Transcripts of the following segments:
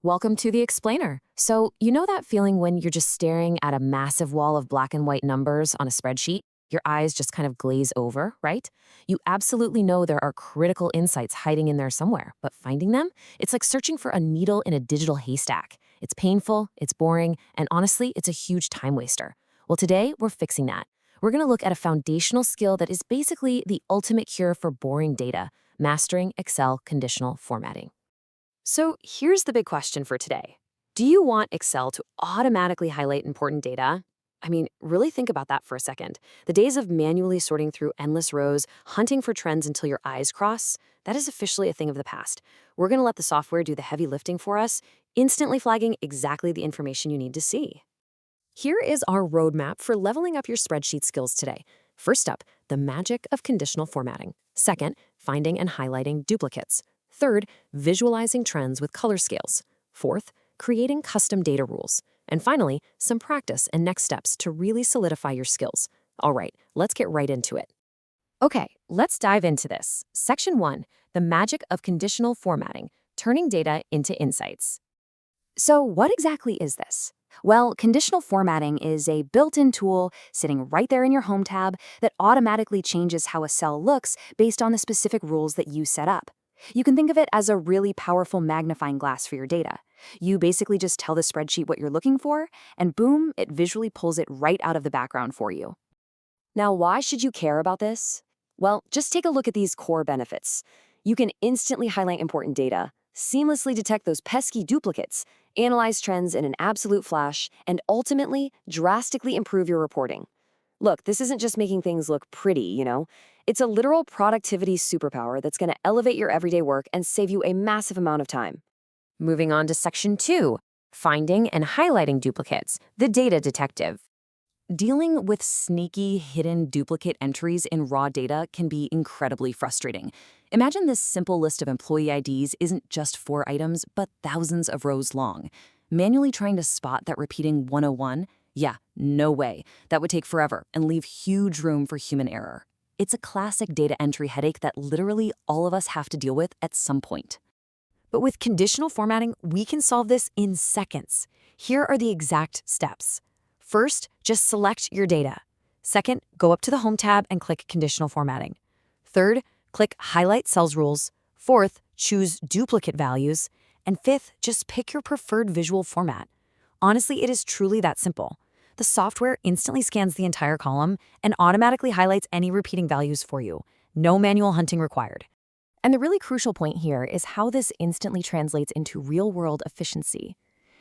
Welcome to the explainer. So, you know that feeling when you're just staring at a massive wall of black and white numbers on a spreadsheet? Your eyes just kind of glaze over, right? You absolutely know there are critical insights hiding in there somewhere, but finding them? It's like searching for a needle in a digital haystack. It's painful, it's boring, and honestly, it's a huge time waster. Well, today, we're fixing that. We're going to look at a foundational skill that is basically the ultimate cure for boring data: mastering Excel conditional formatting. So here's the big question for today. Do you want Excel to automatically highlight important data? I mean, really think about that for a second. The days of manually sorting through endless rows, hunting for trends until your eyes cross, that is officially a thing of the past. We're going to let the software do the heavy lifting for us, instantly flagging exactly the information you need to see. Here is our roadmap for leveling up your spreadsheet skills today. First up, the magic of conditional formatting. Second, finding and highlighting duplicates. Third, visualizing trends with color scales. Fourth, creating custom data rules. And finally, some practice and next steps to really solidify your skills. All right, let's get right into it. Okay, let's dive into this. Section 1, the magic of conditional formatting, turning data into insights. So what exactly is this? Well, conditional formatting is a built-in tool sitting right there in your Home tab that automatically changes how a cell looks based on the specific rules that you set up. You can think of it as a really powerful magnifying glass for your data. You basically just tell the spreadsheet what you're looking for, and boom, it visually pulls it right out of the background for you. Now, why should you care about this? Well, just take a look at these core benefits. You can instantly highlight important data, seamlessly detect those pesky duplicates, analyze trends in an absolute flash, and ultimately drastically improve your reporting. Look, this isn't just making things look pretty. It's a literal productivity superpower that's going to elevate your everyday work and save you a massive amount of time. Moving on to Section 2, finding and highlighting duplicates, the data detective. Dealing with sneaky, hidden duplicate entries in raw data can be incredibly frustrating. Imagine this simple list of employee IDs isn't just 4 items, but thousands of rows long. Manually trying to spot that repeating 101? Yeah, no way. That would take forever and leave huge room for human error. It's a classic data entry headache that literally all of us have to deal with at some point. But with conditional formatting, we can solve this in seconds. Here are the exact steps. First, just select your data. Second, go up to the Home tab and click Conditional Formatting. Third, click Highlight Cells Rules. Fourth, choose Duplicate Values. And fifth, just pick your preferred visual format. Honestly, it is truly that simple. The software instantly scans the entire column and automatically highlights any repeating values for you. No manual hunting required. And the really crucial point here is how this instantly translates into real-world efficiency.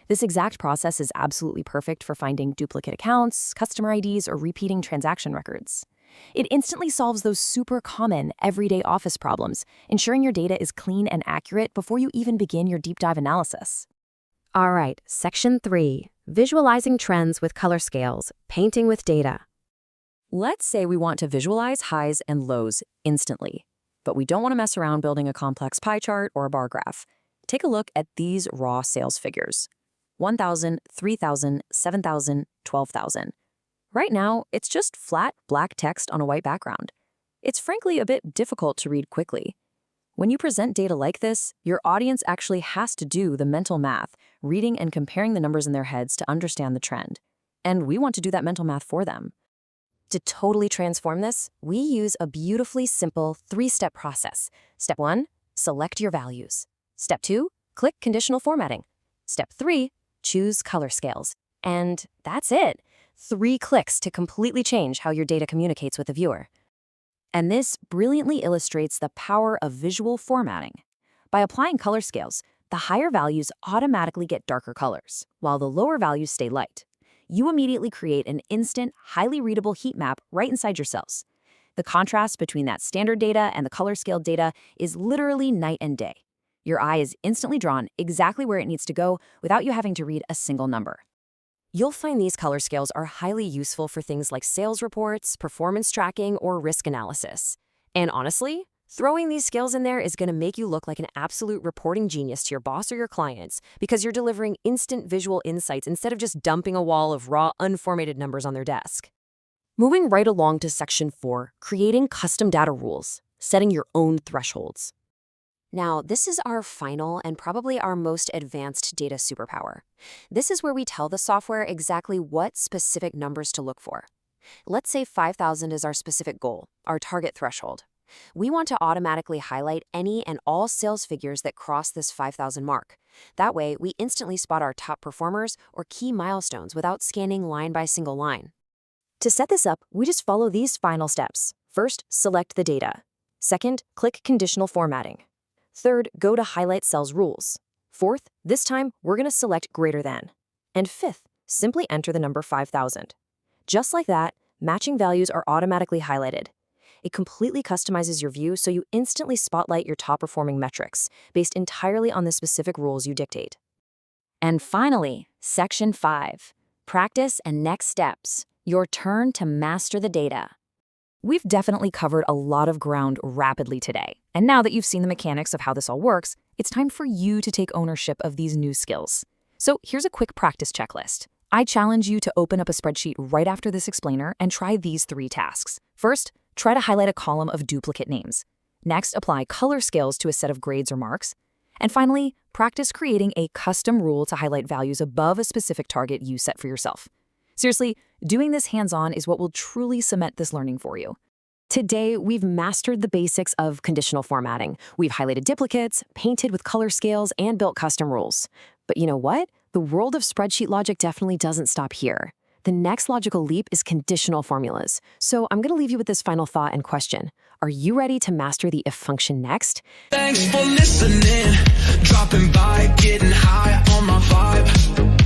This exact process is absolutely perfect for finding duplicate accounts, customer IDs, or repeating transaction records. It instantly solves those super common, everyday office problems, ensuring your data is clean and accurate before you even begin your deep dive analysis. All right, Section 3, visualizing trends with color scales, painting with data. Let's say we want to visualize highs and lows instantly, but we don't want to mess around building a complex pie chart or a bar graph. Take a look at these raw sales figures: 1,000, 3,000, 7,000, 12,000. Right now, it's just flat black text on a white background. It's frankly a bit difficult to read quickly. When you present data like this, your audience actually has to do the mental math, reading and comparing the numbers in their heads to understand the trend. And we want to do that mental math for them. To totally transform this, we use a beautifully simple 3-step process. Step 1, select your values. Step 2, click Conditional Formatting. Step 3, choose color scales. And that's it. 3 clicks to completely change how your data communicates with the viewer. And this brilliantly illustrates the power of visual formatting. By applying color scales, the higher values automatically get darker colors, while the lower values stay light. You immediately create an instant, highly readable heat map right inside your cells. The contrast between that standard data and the color-scaled data is literally night and day. Your eye is instantly drawn exactly where it needs to go without you having to read a single number. You'll find these color scales are highly useful for things like sales reports, performance tracking, or risk analysis. And honestly, throwing these scales in there is going to make you look like an absolute reporting genius to your boss or your clients because you're delivering instant visual insights instead of just dumping a wall of raw, unformatted numbers on their desk. Moving right along to Section 4, creating custom data rules, setting your own thresholds. Now, this is our final and probably our most advanced data superpower. This is where we tell the software exactly what specific numbers to look for. Let's say 5,000 is our specific goal, our target threshold. We want to automatically highlight any and all sales figures that cross this 5,000 mark. That way, we instantly spot our top performers or key milestones without scanning line by single line. To set this up, we just follow these final steps. First, select the data. Second, click Conditional Formatting. Third, go to Highlight Cells Rules. Fourth, this time, we're going to select Greater Than. And fifth, simply enter the number 5,000. Just like that, matching values are automatically highlighted. It completely customizes your view so you instantly spotlight your top-performing metrics based entirely on the specific rules you dictate. And finally, Section 5, Practice and Next Steps, your turn to master the data. We've definitely covered a lot of ground rapidly today, and now that you've seen the mechanics of how this all works, it's time for you to take ownership of these new skills. So here's a quick practice checklist. I challenge you to open up a spreadsheet right after this explainer and try these 3 tasks. First, try to highlight a column of duplicate names. Next, apply color scales to a set of grades or marks. And finally, practice creating a custom rule to highlight values above a specific target you set for yourself. Seriously, doing this hands-on is what will truly cement this learning for you. Today, we've mastered the basics of conditional formatting. We've highlighted duplicates, painted with color scales, and built custom rules. But you know what? The world of spreadsheet logic definitely doesn't stop here. The next logical leap is conditional formulas. So I'm going to leave you with this final thought and question. Are you ready to master the if function next? Thanks for listening, dropping by, getting high on my vibe.